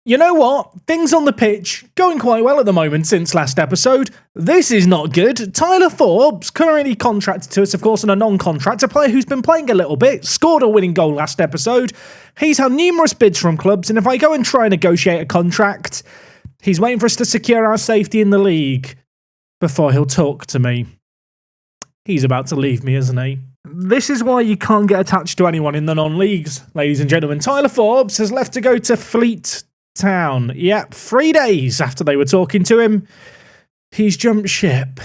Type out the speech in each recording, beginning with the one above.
You know what? Things on the pitch going quite well at the moment since last episode. This is not good. Tyler Forbes, currently contracted to us, of course, on a non-contract, a player who's been playing a little bit, scored a winning goal last episode. He's had numerous bids from clubs, and if I go and try and negotiate a contract, he's waiting for us to secure our safety in the league before he'll talk to me. He's about to leave me, isn't he? This is why you can't get attached to anyone in the non-leagues, ladies and gentlemen. Tyler Forbes has left to go to Fleet Town. Yep, 3 days after they were talking to him, he's jumped ship.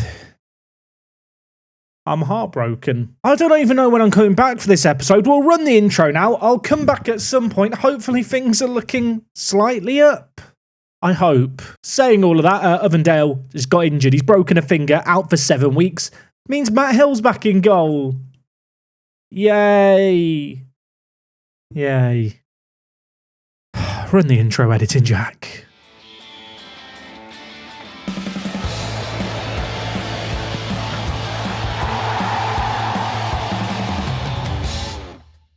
I'm heartbroken. I don't even know when I'm coming back for this episode. We'll run the intro now. I'll come back at some point. Hopefully things are looking slightly up. I hope. Saying all of that, Ovendale has got injured. He's broken a finger, out for 7 weeks. Means Matt Hill's back in goal. Yay. Yay. Run the intro editing, Jack.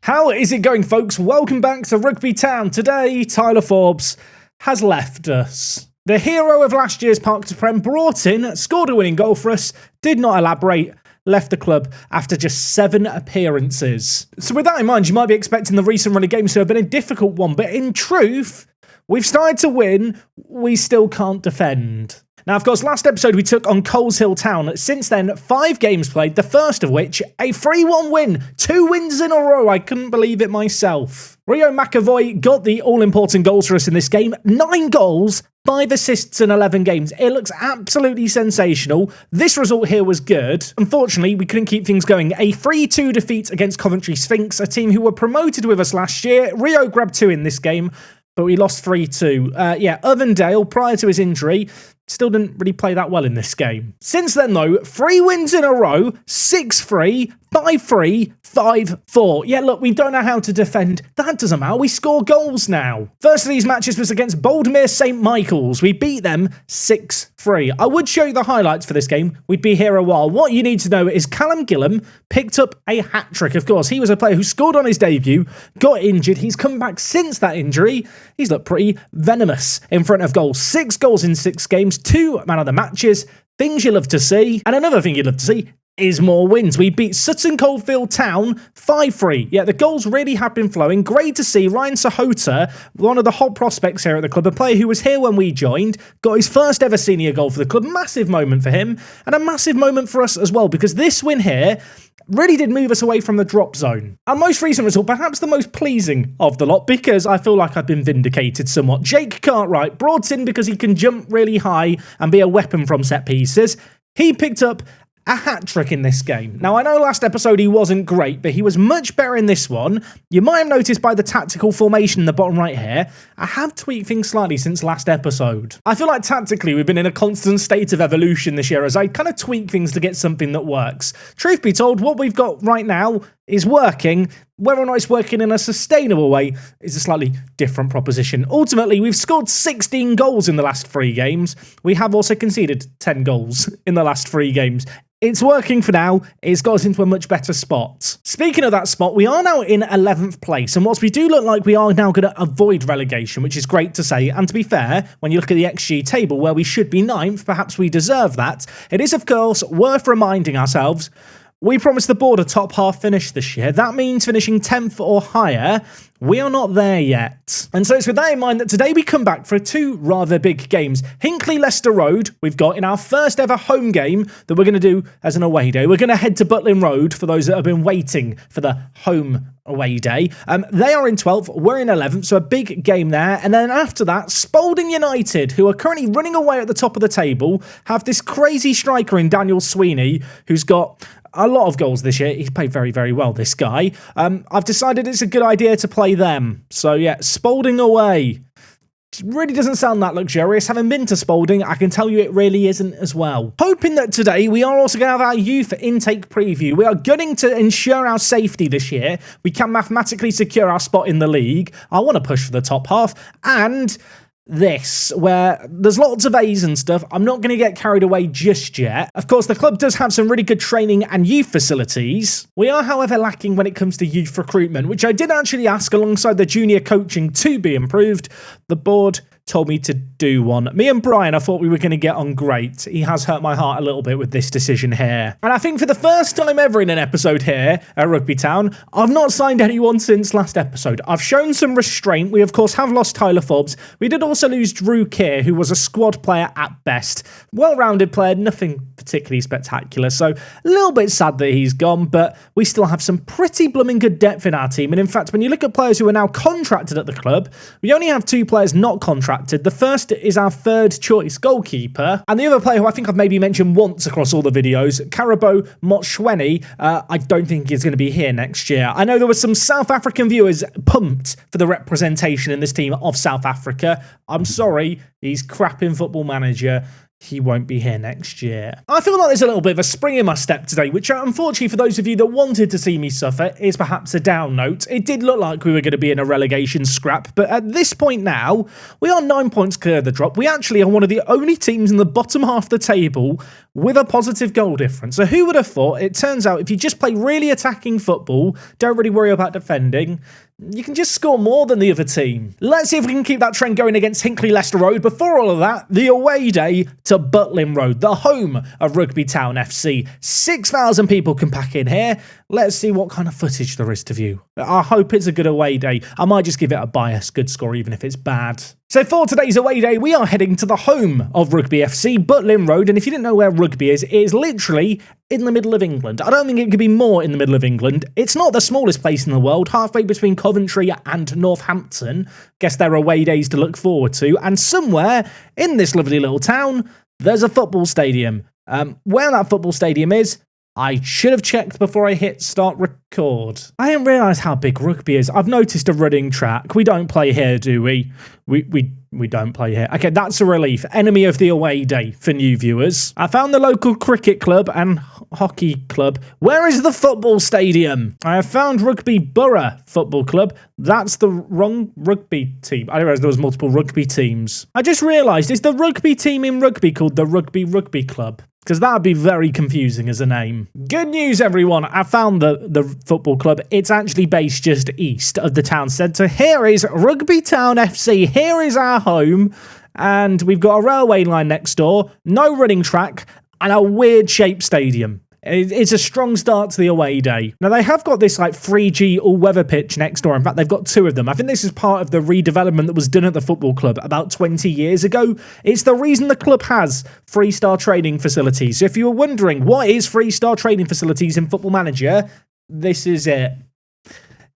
How is it going, folks? Welcome back to Rugby Town. Today, Tyler Forbes has left us. The hero of last year's Park to Prem brought in, scored a winning goal for us, did not elaborate, left the club after just 7 appearances. So with that in mind, you might be expecting the recent run of games to have been a difficult one, but in truth, we've started to win, we still can't defend. Now, of course, last episode we took on Coleshill Town. Since then, 5 games played, the first of which, a 3-1 win. 2 wins in a row, I couldn't believe it myself. Rio McAvoy got the all-important goals for us in this game. 9 goals, 5 assists in 11 games. It looks absolutely sensational. This result here was good. Unfortunately, we couldn't keep things going. A 3-2 defeat against Coventry Sphinx, a team who were promoted with us last year. Rio grabbed 2 in this game, but we lost 3-2. Ovendale, prior to his injury, still didn't really play that well in this game. Since then, though, 3 wins in a row, 6-3, 5-3, 5-4. Yeah, look, we don't know how to defend. That doesn't matter. We score goals now. First of these matches was against Boldmere St. Michael's. We beat them 6-3. I would show you the highlights for this game. We'd be here a while. What you need to know is Callum Gillam picked up a hat-trick. Of course, he was a player who scored on his debut, got injured. He's come back since that injury. He's looked pretty venomous in front of goal. 6 goals in 6 games, 2 man of the matches. Things you love to see. And another thing you love to see is more wins. We beat Sutton Coldfield Town 5-3. Yeah, the goals really have been flowing. Great to see Ryan Sahota, one of the hot prospects here at the club, a player who was here when we joined, got his first ever senior goal for the club. Massive moment for him, and a massive moment for us as well, because this win here really did move us away from the drop zone. Our most recent result, perhaps the most pleasing of the lot, because I feel like I've been vindicated somewhat. Jake Cartwright, brought in because he can jump really high and be a weapon from set pieces. He picked up a hat-trick in this game. Now, I know last episode he wasn't great, but he was much better in this one. You might have noticed by the tactical formation in the bottom right here, I have tweaked things slightly since last episode. I feel like tactically we've been in a constant state of evolution this year as I kind of tweak things to get something that works. Truth be told, what we've got right now is working. Whether or not it's working in a sustainable way is a slightly different proposition. Ultimately, we've scored 16 goals in the last 3 games. We have also conceded 10 goals in the last 3 games. It's working for now. It's got us into a much better spot. Speaking of that spot, we are now in 11th place. And whilst we do look like we are now going to avoid relegation, which is great to say, and to be fair, when you look at the XG table where we should be 9th, perhaps we deserve that, it is, of course, worth reminding ourselves we promised the board a top half finish this year. That means finishing 10th or higher. We are not there yet. And so it's with that in mind that today we come back for 2 rather big games. Hinckley Leicester Road, we've got in our first ever home game that we're going to do as an away day. We're going to head to Butlin Road for those that have been waiting for the home away day. They are in 12th, we're in 11th, so a big game there. And then after that, Spalding United, who are currently running away at the top of the table, have this crazy striker in Daniel Sweeney, who's got a lot of goals this year. He's played very, very well, this guy. I've decided it's a good idea to play them. So yeah, Spalding away. It really doesn't sound that luxurious. Having been to Spalding, I can tell you it really isn't as well. Hoping that today we are also going to have our youth intake preview. We are gunning to ensure our safety this year. We can mathematically secure our spot in the league. I want to push for the top half. And this, where there's lots of A's and stuff. I'm not going to get carried away just yet. Of course, the club does have some really good training and youth facilities. We are, however, lacking when it comes to youth recruitment, which I did actually ask alongside the junior coaching to be improved. The board told me to do one. Me and Brian, I thought we were going to get on great. He has hurt my heart a little bit with this decision here. And I think for the first time ever in an episode here at Rugby Town, I've not signed anyone since last episode. I've shown some restraint. We, of course, have lost Tyler Forbes. We did also lose Drew Keir, who was a squad player at best. Well-rounded player, nothing particularly spectacular. So a little bit sad that he's gone, but we still have some pretty blooming good depth in our team. And in fact, when you look at players who are now contracted at the club, we only have 2 players not contracted. The first is our third choice goalkeeper, and the other player who I think I've maybe mentioned once across all the videos, Karabo Motshweni, I don't think is going to be here next year. I know there were some South African viewers pumped for the representation in this team of South Africa. I'm sorry, he's crap in Football Manager. He won't be here next year. I feel like there's a little bit of a spring in my step today, which unfortunately for those of you that wanted to see me suffer is perhaps a down note. It did look like we were going to be in a relegation scrap, but at this point now, we are 9 points clear of the drop. We actually are one of the only teams in the bottom half of the table with a positive goal difference. So who would have thought? It turns out if you just play really attacking football, don't really worry about defending, you can just score more than the other team. Let's see if we can keep that trend going against Hinckley Leicester Road. Before all of that, the away day to Butlin Road, the home of Rugby Town FC. 6,000 people can pack in here. Let's see what kind of footage there is to view. I hope it's a good away day. I might just give it a bias good score even if it's bad. So for today's away day, we are heading to the home of Rugby FC, Butlin Road. And if you didn't know where Rugby is, it is literally in the middle of England. I don't think it could be more in the middle of England. It's not the smallest place in the world, halfway between Coventry and Northampton. Guess there are away days to look forward to. And somewhere in this lovely little town, there's a football stadium. Where that football stadium is, I should have checked before I hit start record. I didn't realise how big Rugby is. I've noticed a running track. We don't play here, do we? We don't play here. Okay, that's a relief. Enemy of the away day for new viewers. I found the local cricket club and hockey club. Where is the football stadium? I have found Rugby Borough Football Club. That's the wrong rugby team. I didn't realise there was multiple rugby teams. I just realised, is the rugby team in rugby called the Rugby Club? Because that would be very confusing as a name. Good news, everyone. I found the football club. It's actually based just east of the town centre. Here is Rugby Town FC. Here is our home. And we've got a railway line next door, no running track, and a weird shaped stadium. It's a strong start to the away day. Now, they have got this like 3G all-weather pitch next door. In fact, they've got 2 of them. I think this is part of the redevelopment that was done at the football club about 20 years ago. It's the reason the club has 3-star training facilities. So if you were wondering, what is 3-star training facilities in Football Manager? This is it.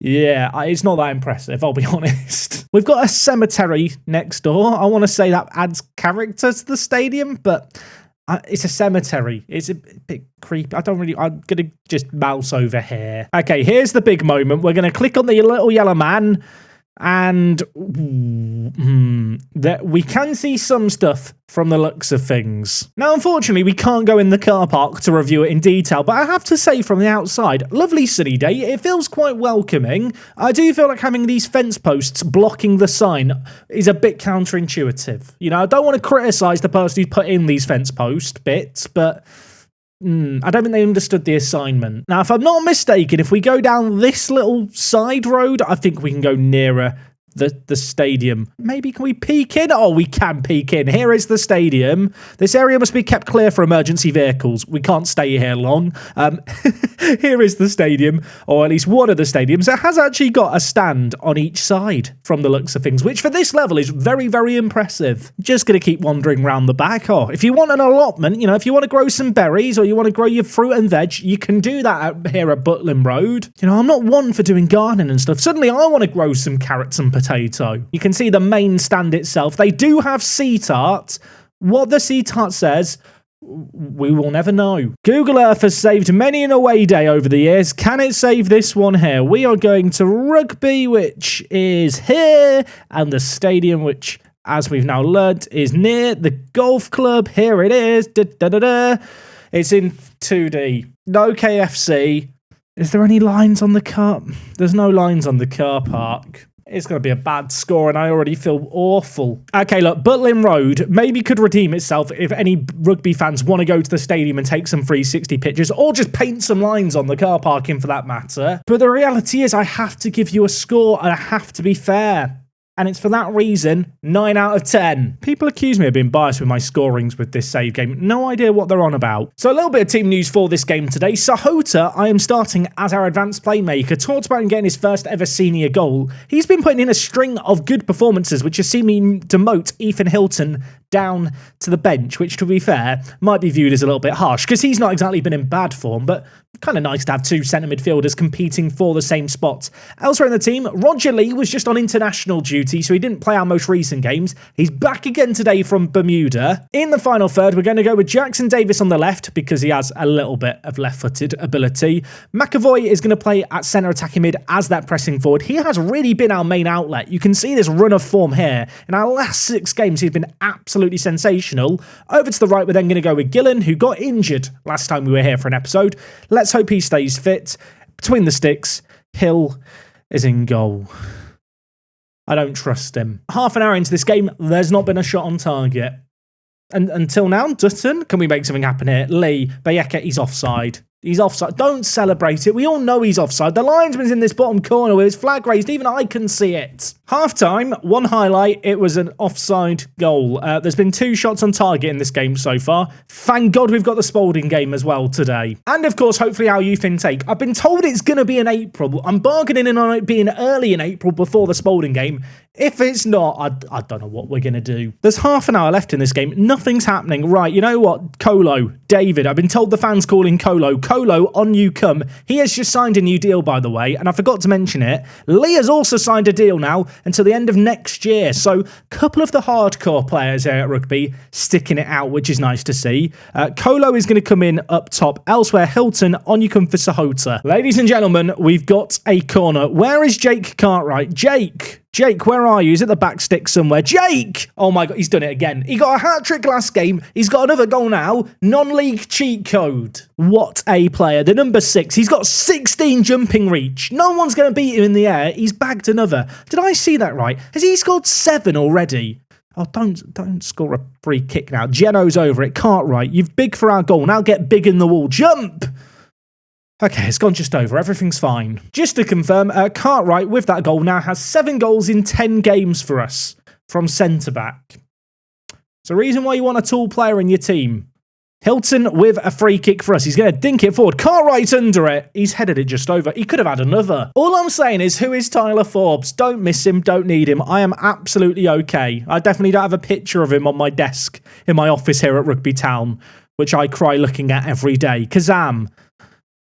Yeah, it's not that impressive, I'll be honest. We've got a cemetery next door. I want to say that adds character to the stadium, but it's a cemetery. It's a bit creepy. I'm going to just mouse over here. Okay, here's the big moment. We're going to click on the little yellow man, and that we can see some stuff from the looks of things. Now, unfortunately, we can't go in the car park to review it in detail, but I have to say from the outside, lovely sunny day. It feels quite welcoming. I do feel like having these fence posts blocking the sign is a bit counterintuitive. You know, I don't want to criticise the person who put in these fence post bits, but I don't think they understood the assignment. Now, if I'm not mistaken, if we go down this little side road, I think we can go nearer the stadium. Maybe can we peek in? Oh, we can peek in. Here is the stadium. This area must be kept clear for emergency vehicles. We can't stay here long. Here is the stadium, or at least one of the stadiums. It has actually got a stand on each side from the looks of things, which for this level is very, very impressive. Just going to keep wandering around the back. Oh, if you want an allotment, you know, if you want to grow some berries or you want to grow your fruit and veg, you can do that here at Butlin Road. You know, I'm not one for doing gardening and stuff. Suddenly I want to grow some carrots and potato. You can see the main stand itself. They do have seat art. What the seat art says, we will never know. Google Earth has saved many an away day over the years. Can it save this one here? We are going to Rugby, which is here, and the stadium, which, as we've now learnt, is near the golf club. Here it is. It's in 2D. No KFC. Is there any lines on the car? There's no lines on the car park. It's going to be a bad score, and I already feel awful. Okay, look, Butlin Road maybe could redeem itself if any rugby fans want to go to the stadium and take some 360 pictures, or just paint some lines on the car parking for that matter. But the reality is I have to give you a score, and I have to be fair. and it's for that reason 9 out of 10. People accuse me of being biased with my scorings with this save game. No idea what they're on about. So a little bit of team news for this game today. Sahota, I am starting as our advanced playmaker. Talked about him getting his first ever senior goal. He's been putting in a string of good performances, which has seen me demote Ethan Hilton down to the bench, which, to be fair, might be viewed as a little bit harsh because he's not exactly been in bad form, but kind of nice to have two centre midfielders competing for the same spot. Elsewhere in the team, Roger Lee was just on international duty, so he didn't play our most recent games. He's back again today from Bermuda. In the final third, we're going to go with Jackson Davis on the left because he has a little bit of left-footed ability. McAvoy is going to play at centre attacking mid as that pressing forward. He has really been our main outlet. You can see this run of form here. In our last 6 games, he's been absolutely sensational. Over to the right, we're then going to go with Gillen, who got injured last time we were here for an episode. Let's hope he stays fit. Between the sticks, Hill is in goal. I don't trust him. Half an hour into this game, there's not been a shot on target. And until now, Dutton, can we make something happen here? Lee, Bayeka, he's offside. He's offside. Don't celebrate it. We all know he's offside. The linesman's in this bottom corner with his flag raised. Even I can see it. Half-time, one highlight. It was an offside goal. There's been 2 shots on target in this game so far. Thank God we've got the Spalding game as well today. And, of course, hopefully our youth intake. I've been told it's going to be in April. I'm bargaining in on it being early in April before the Spalding game. If it's not, I don't know what we're going to do. There's half an hour left in this game. Nothing's happening. Right, you know what? Colo, David. I've been told the fans calling Colo. Colo, on you come. He has just signed a new deal, by the way, and I forgot to mention it. Lee has also signed a deal now until the end of next year. So, a couple of the hardcore players here at rugby sticking it out, which is nice to see. Colo is going to come in up top. Elsewhere, Hilton, on you come for Sahota. Ladies and gentlemen, we've got a corner. Where is Jake Cartwright? Jake, where are you? He's at the back stick somewhere. Jake! Oh my God, he's done it again. He got a hat-trick last game. He's got another goal now. Non-league cheat code. What a player. The number 6. He's got 16 jumping reach. No one's going to beat him in the air. He's bagged another. Did I see that right? Has he scored 7 already? Oh, don't score a free kick now. Geno's over it. Cartwright, you've big for our goal. Now get big in the wall. Jump! Okay, it's gone just over. Everything's fine. Just to confirm, Cartwright, with that goal, now has 7 goals in 10 games for us from centre-back. It's a reason why you want a tall player in your team. Hilton with a free kick for us. He's going to dink it forward. Cartwright's under it. He's headed it just over. He could have had another. All I'm saying is, who is Tyler Forbes? Don't miss him. Don't need him. I am absolutely okay. I definitely don't have a picture of him on my desk in my office here at Rugby Town, which I cry looking at every day. Kazam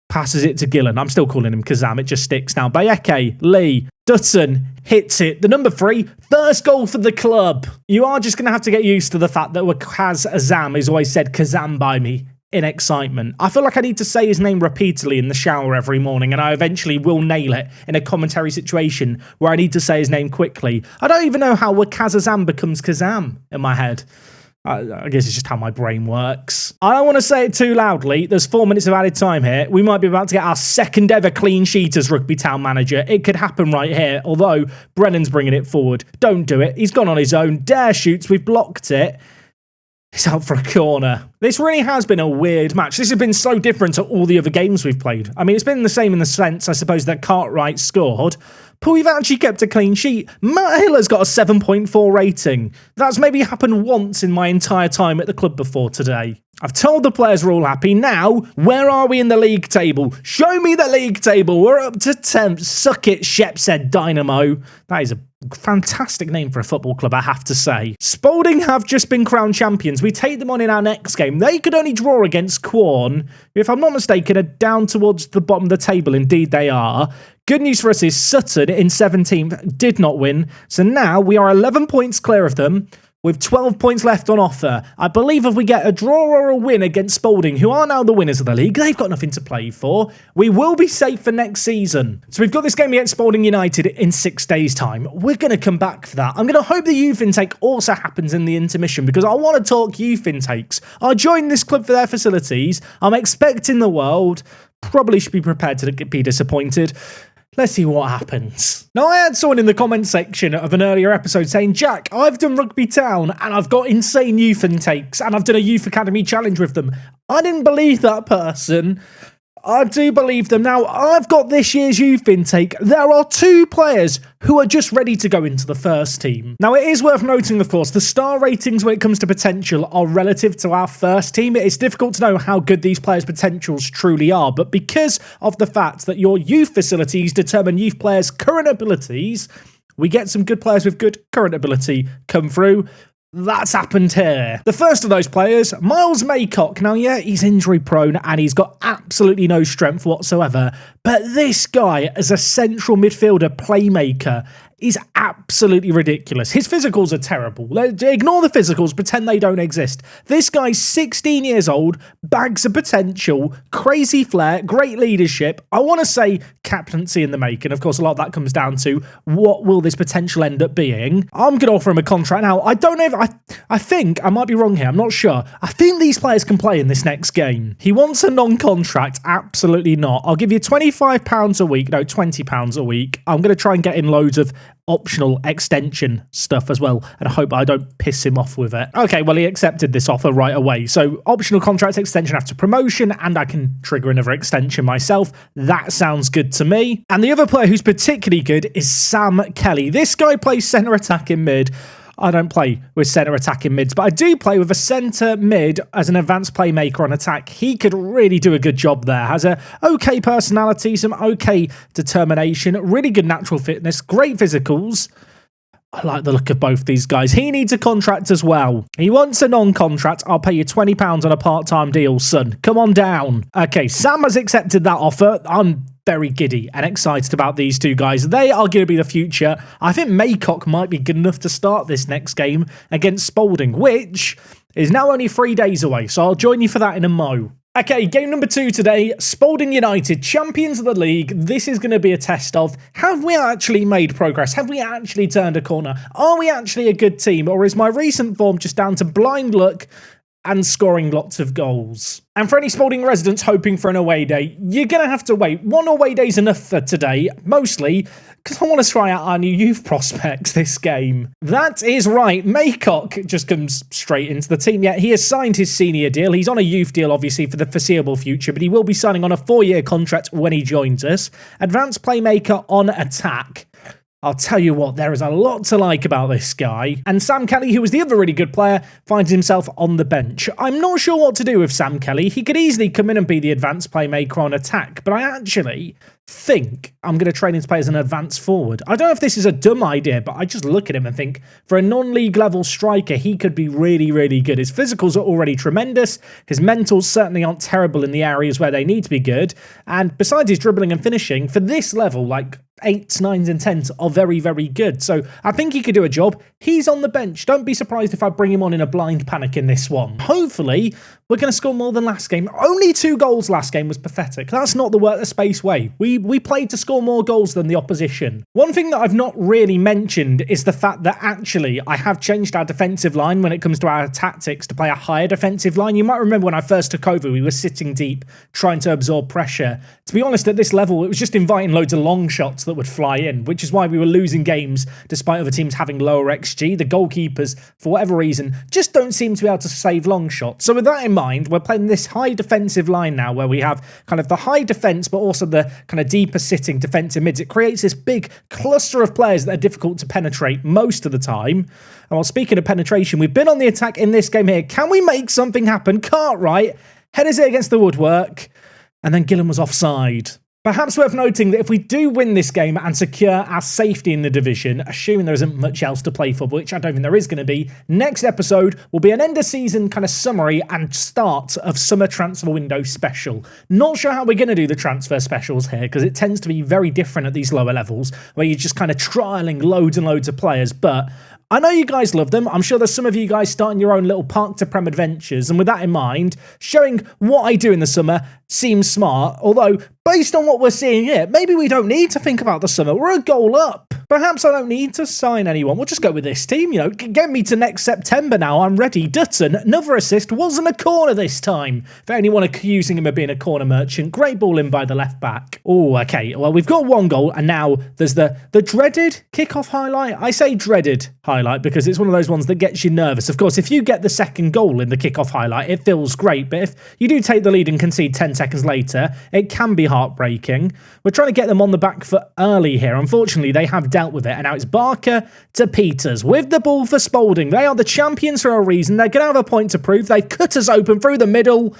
passes it to Gillen. I'm still calling him Kazam. It just sticks now. Bayeke, Lee, Dutton hits it. The number 3, first goal for the club. You are just going to have to get used to the fact that Kaz Azam has always said Kazam by me in excitement. I feel like I need to say his name repeatedly in the shower every morning, and I eventually will nail it in a commentary situation where I need to say his name quickly. I don't even know how Kaz Azam becomes Kazam in my head. I guess it's just how my brain works. I don't want to say it too loudly. There's 4 minutes of added time here. We might be about to get our second ever clean sheet as Rugby Town manager. It could happen right here, although Brennan's bringing it forward. Don't do it. He's gone on his own. Dare shoots. We've blocked it. He's out for a corner. This really has been a weird match. This has been so different to all the other games we've played. I mean, it's been the same in the sense, I suppose, that Cartwright scored, but we've actually kept a clean sheet. Matt Hiller's got a 7.4 rating. That's maybe happened once in my entire time at the club before today. I've told the players we're all happy. Now, where are we in the league table? Show me the league table. We're up to 10th. Suck it, Shep said Dynamo. That is a fantastic name for a football club, I have to say. Spalding have just been crowned champions. We take them on in our next game. They could only draw against Quorn. If I'm not mistaken, are down towards the bottom of the table. Indeed, they are. Good news for us is Sutton in 17th did not win. So now we are 11 points clear of them, with 12 points left on offer. I believe if we get a draw or a win against Spalding, who are now the winners of the league, they've got nothing to play for. We will be safe for next season. So we've got this game against Spalding United in 6 days' time. We're going to come back for that. I'm going to hope the youth intake also happens in the intermission because I want to talk youth intakes. I joined this club for their facilities. I'm expecting the world. Probably should be prepared to be disappointed. Let's see what happens. Now, I had someone in the comment section of an earlier episode saying, Jack, I've done Rugby Town and I've got insane youth intakes and I've done a youth academy challenge with them. I didn't believe that person. I do believe them. Now, I've got this year's youth intake. There are 2 players who are just ready to go into the first team. Now, it is worth noting, of course, the star ratings when it comes to potential are relative to our first team. It's difficult to know how good these players' potentials truly are, but because of the fact that your youth facilities determine youth players' current abilities, we get some good players with good current ability come through. That's happened here. The first of those players, Miles Maycock. Now, yeah, he's injury prone and he's got absolutely no strength whatsoever, but this guy as a central midfielder playmaker is absolutely ridiculous. His physicals are terrible. Ignore the physicals, pretend they don't exist. This guy's 16 years old, bags of potential, crazy flair, great leadership. I want to say captaincy in the making. Of course, a lot of that comes down to what will this potential end up being. I'm going to offer him a contract now. I don't know if I think, I might be wrong here, I'm not sure. I think these players can play in this next game. He wants a non-contract. Absolutely not. I'll give you £25 a week, no, £20 a week. I'm going to try and get in loads of optional extension stuff as well, and I hope I don't piss him off with it. Okay, well, he accepted this offer right away. So optional contract extension after promotion, and I can trigger another extension myself. That sounds good to me. And the other player who's particularly good is Sam Kelly. This guy plays centre attacking mid. I don't play with centre attacking mids, but I do play with a centre mid as an advanced playmaker on attack. He could really do a good job there. Has a okay personality, some okay determination, really good natural fitness, great physicals. I like the look of both these guys. He needs a contract as well. He wants a non-contract. I'll pay you £20 on a part-time deal, son. Come on down. Okay, Sam has accepted that offer. I'm very giddy and excited about these 2 guys. They are going to be the future. I think Maycock might be good enough to start this next game against Spalding, which is now only 3 days away. So I'll join you for that in a mo. Okay, game number 2 today, Spalding United, champions of the league. This is going to be a test of, have we actually made progress? Have we actually turned a corner? Are we actually a good team? Or is my recent form just down to blind luck and scoring lots of goals? And for any Spalding residents hoping for an away day, you're going to have to wait. 1 away day's enough for today, mostly because I want to try out our new youth prospects this game. That is right, Maycock just comes straight into the team. Yeah, he has signed his senior deal. He's on a youth deal, obviously, for the foreseeable future, but he will be signing on a 4-year contract when he joins us. Advanced playmaker on attack. I'll tell you what, there is a lot to like about this guy. And Sam Kelly, who was the other really good player, finds himself on the bench. I'm not sure what to do with Sam Kelly. He could easily come in and be the advanced playmaker on attack, but I actually think I'm going to train him to play as an advanced forward. I don't know if this is a dumb idea, but I just look at him and think, for a non-league level striker, he could be really, really good. His physicals are already tremendous. His mentals certainly aren't terrible in the areas where they need to be good. And besides his dribbling and finishing, for this level, like 8s, 9s and 10s are very, very good. So I think he could do a job. He's on the bench. Don't be surprised if I bring him on in a blind panic in this one. Hopefully, we're going to score more than last game. Only 2 goals last game was pathetic. That's not the work the space way. We played to score more goals than the opposition. One thing that I've not really mentioned is the fact that actually I have changed our defensive line when it comes to our tactics to play a higher defensive line. You might remember when I first took over, we were sitting deep, trying to absorb pressure. To be honest, at this level, it was just inviting loads of long shots that would fly in, which is why we were losing games despite other teams having lower XG. The goalkeepers, for whatever reason, just don't seem to be able to save long shots. So with that in mind, we're playing this high defensive line now where we have kind of the high defence but also the kind of deeper sitting defensive mids. It creates this big cluster of players that are difficult to penetrate most of the time. And while speaking of penetration, we've been on the attack in this game here. Can we make something happen? Cartwright headers it against the woodwork, and then Gillen was offside. Perhaps worth noting that if we do win this game and secure our safety in the division, assuming there isn't much else to play for, which I don't think there is going to be, next episode will be an end of season kind of summary and start of summer transfer window special. Not sure how we're going to do the transfer specials here, because it tends to be very different at these lower levels, where you're just kind of trialling loads and loads of players, but I know you guys love them. I'm sure there's some of you guys starting your own little Park to Prem adventures. And with that in mind, showing what I do in the summer seems smart. Although, based on what we're seeing here, maybe we don't need to think about the summer. We're a goal up. Perhaps I don't need to sign anyone. We'll just go with this team, you know. Get me to next September now. I'm ready. Dutton, another assist. Wasn't a corner this time. For anyone accusing him of being a corner merchant. Great ball in by the left back. Oh, okay. Well, we've got one goal, and now there's the dreaded kickoff highlight. I say dreaded highlight because it's one of those ones that gets you nervous. Of course, if you get the second goal in the kickoff highlight, it feels great. But if you do take the lead and concede 10 seconds later, it can be heartbreaking. We're trying to get them on the back foot early here. Unfortunately, they have dealt with it, and now it's Barker to Peters with the ball for Spalding. They are the champions for a reason. They're going to have a point to prove. They've cut us open through the middle.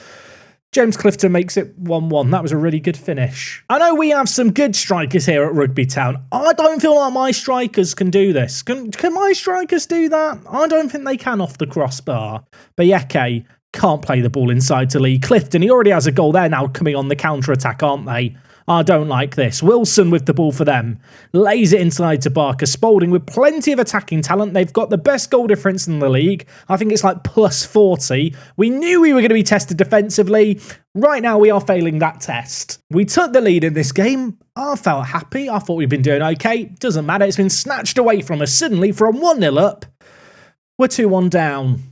James Clifton makes it 1-1. That was a really good finish. I know we have some good strikers here at Rugby Town. I don't feel like my strikers can do this. Can my strikers do that? I don't think they can off the crossbar. Bayeke can't play the ball inside to Lee. Clifton, he already has a goal there now coming on the counter-attack, aren't they? I don't like this. Wilson with the ball for them. Lays it inside to Barker. Spalding with plenty of attacking talent. They've got the best goal difference in the league. I think it's like plus 40. We knew we were going to be tested defensively. Right now, we are failing that test. We took the lead in this game. I felt happy. I thought we'd been doing okay. Doesn't matter. It's been snatched away from us. Suddenly, from 1-0 up, we're 2-1 down.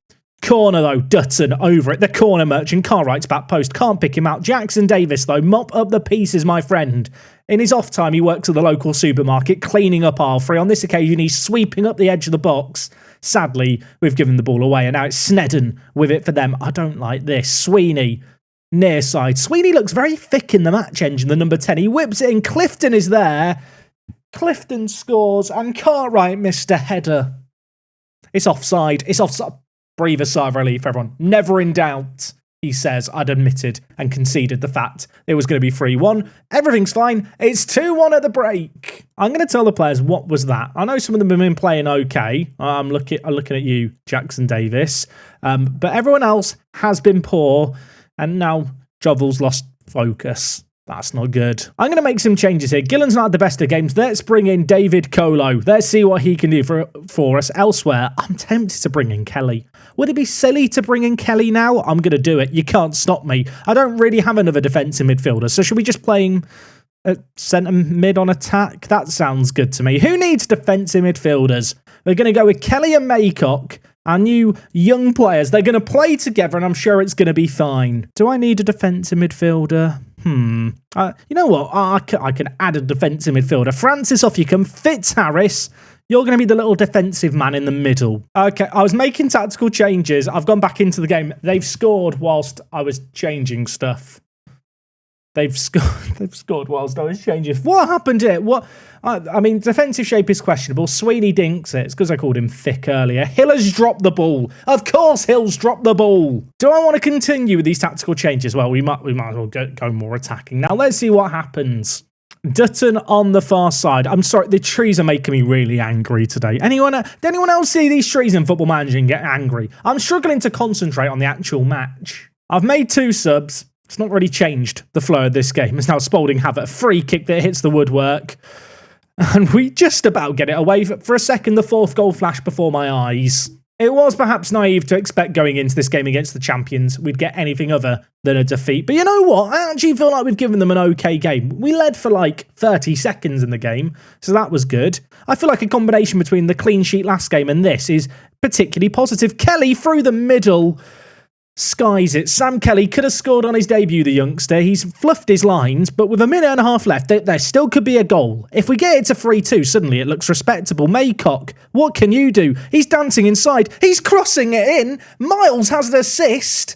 Corner though, Dutton over it. The corner merchant, Cartwright's back post, can't pick him out. Jackson Davis though, mop up the pieces, my friend. In his off time, he works at the local supermarket, cleaning up aisle 3. On this occasion, he's sweeping up the edge of the box. Sadly, we've given the ball away, and now it's Snedden with it for them. I don't like this. Sweeney, near side. Sweeney looks very thick in the match engine, the number 10. He whips it in. Clifton is there. Clifton scores, and Cartwright missed a header. It's offside. It's offside. Breathe a sigh of relief, everyone. Never in doubt, he says. I'd admitted and conceded the fact it was going to be 3-1. Everything's fine. It's 2-1 at the break. I'm going to tell the players what was that. I know some of them have been playing okay. I'm looking at you, Jackson Davis. But everyone else has been poor. And now Jovel's lost focus. That's not good. I'm going to make some changes here. Gillen's not had the best of games. Let's bring in David Colo. Let's see what he can do for us elsewhere. I'm tempted to bring in Kelly. Would it be silly to bring in Kelly now? I'm going to do it. You can't stop me. I don't really have another defensive midfielder. So should we just play him at centre mid on attack? That sounds good to me. Who needs defensive midfielders? We're going to go with Kelly and Maycock. Our new young players. They're going to play together and I'm sure it's going to be fine. Do I need a defensive midfielder? You know what? I can add a defensive midfielder. Francis, off you come. Fitzharris, you're going to be the little defensive man in the middle. Okay, I was making tactical changes. I've gone back into the game. They've scored whilst I was changing stuff. They've scored whilst I was changing. What happened here? I mean, defensive shape is questionable. Sweeney dinks it. It's because I called him thick earlier. Hill has dropped the ball. Of course, Hill's dropped the ball. Do I want to continue with these tactical changes? Well, we might as well go more attacking. Now, let's see what happens. Dutton on the far side. I'm sorry, the trees are making me really angry today. Did anyone else see these trees in Football Manager and get angry? I'm struggling to concentrate on the actual match. I've made 2 subs. It's not really changed the flow of this game. It's now Spalding have a free kick that hits the woodwork. And we just about get it away. For a second, the 4th goal flashed before my eyes. It was perhaps naive to expect going into this game against the champions we'd get anything other than a defeat. But you know what? I actually feel like we've given them an okay game. We led for like 30 seconds in the game, so that was good. I feel like a combination between the clean sheet last game and this is particularly positive. Kelly through the middle. Skies it. Sam Kelly could have scored on his debut, the youngster. He's fluffed his lines, but with a minute and a half left, there still could be a goal. If we get it to 3-2, suddenly it looks respectable. Maycock, what can you do? He's dancing inside. He's crossing it in. Miles has an assist.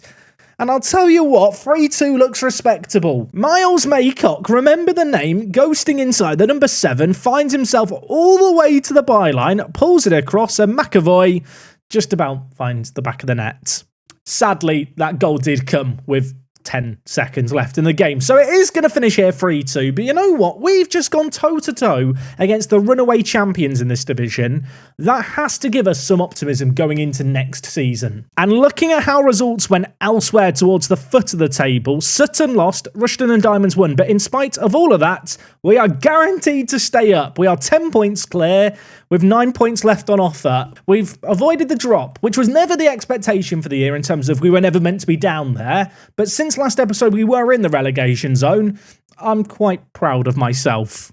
And I'll tell you what, 3-2 looks respectable. Miles Maycock, remember the name, ghosting inside the number 7, finds himself all the way to the byline, pulls it across, and McAvoy just about finds the back of the net. Sadly, that goal did come with 10 seconds left in the game. So it is going to finish here 3-2. But you know what? We've just gone toe-to-toe against the runaway champions in this division. That has to give us some optimism going into next season. And looking at how results went elsewhere towards the foot of the table, Sutton lost, Rushden and Diamonds won. But in spite of all of that, we are guaranteed to stay up. We are 10 points clear with 9 points left on offer. We've avoided the drop, which was never the expectation for the year in terms of we were never meant to be down there. But since last episode we were in the relegation zone, I'm quite proud of myself.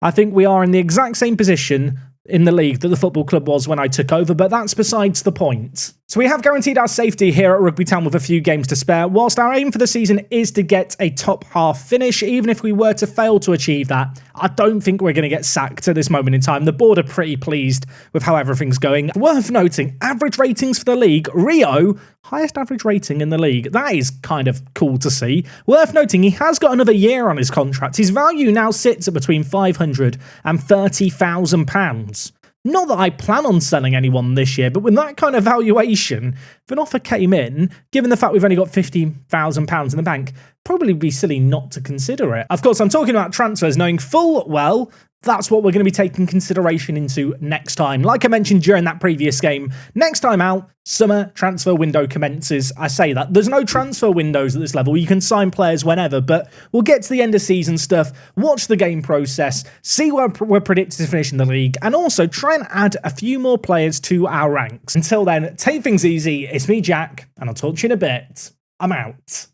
I think we are in the exact same position in the league that the football club was when I took over, but that's besides the point. So we have guaranteed our safety here at Rugby Town with a few games to spare, whilst our aim for the season is to get a top half finish. Even if we were to fail to achieve that, I don't think we're going to get sacked at this moment in time. The board are pretty pleased with how everything's going. Worth noting, average ratings for the league, Rio, highest average rating in the league. That is kind of cool to see. Worth noting, he has got another year on his contract. His value now sits at between £500,000 and £30,000. Not that I plan on selling anyone this year, but with that kind of valuation, if an offer came in, given the fact we've only got £50,000 in the bank, probably be silly not to consider it. Of course, I'm talking about transfers, knowing full well that's what we're going to be taking consideration into next time. Like I mentioned during that previous game, next time out, summer transfer window commences. I say that. There's no transfer windows at this level. You can sign players whenever, but we'll get to the end of season stuff, watch the game process, see where we're predicted to finish in the league, and also try and add a few more players to our ranks. Until then, take things easy. It's me, Jack, and I'll talk to you in a bit. I'm out.